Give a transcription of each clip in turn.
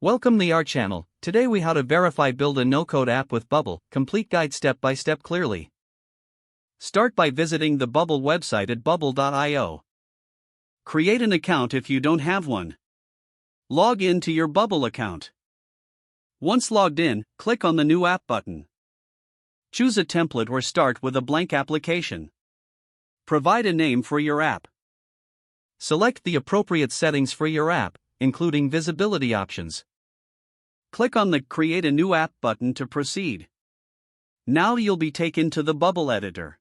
Welcome to our channel. Today we how to verify build a no-code app with Bubble, complete guide step by step clearly. Start by visiting the Bubble website at bubble.io. Create an account if you don't have one. Log in to your Bubble account. Once logged in, click on the New App button. Choose a template or start with a blank application. Provide a name for your app. Select the appropriate settings for your app, including visibility options. Click on the Create a New App button to proceed. Now you'll be taken to the Bubble editor.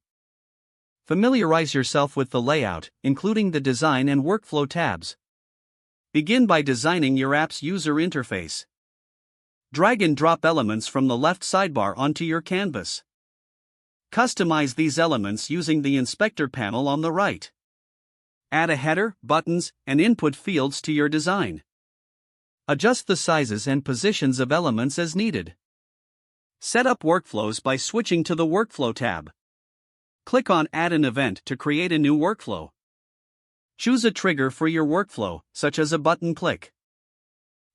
Familiarize yourself with the layout, including the design and workflow tabs. Begin by designing your app's user interface. Drag and drop elements from the left sidebar onto your canvas. Customize these elements using the inspector panel on the right. Add a header, buttons, and input fields to your design. Adjust the sizes and positions of elements as needed. Set up workflows by switching to the Workflow tab. Click on Add an event to create a new workflow. Choose a trigger for your workflow, such as a button click.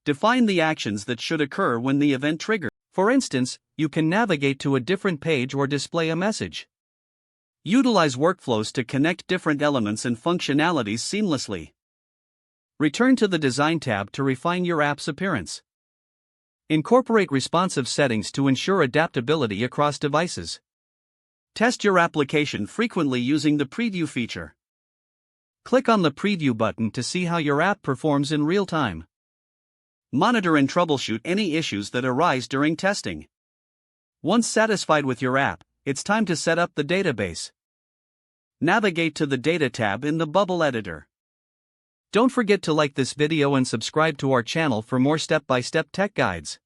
Define the actions that should occur when the event triggers. For instance, you can navigate to a different page or display a message. Utilize workflows to connect different elements and functionalities seamlessly. Return to the Design tab to refine your app's appearance. Incorporate responsive settings to ensure adaptability across devices. Test your application frequently using the Preview feature. Click on the Preview button to see how your app performs in real time. Monitor and troubleshoot any issues that arise during testing. Once satisfied with your app, it's time to set up the database. Navigate to the Data tab in the Bubble editor. Don't forget to like this video and subscribe to our channel for more step-by-step tech guides.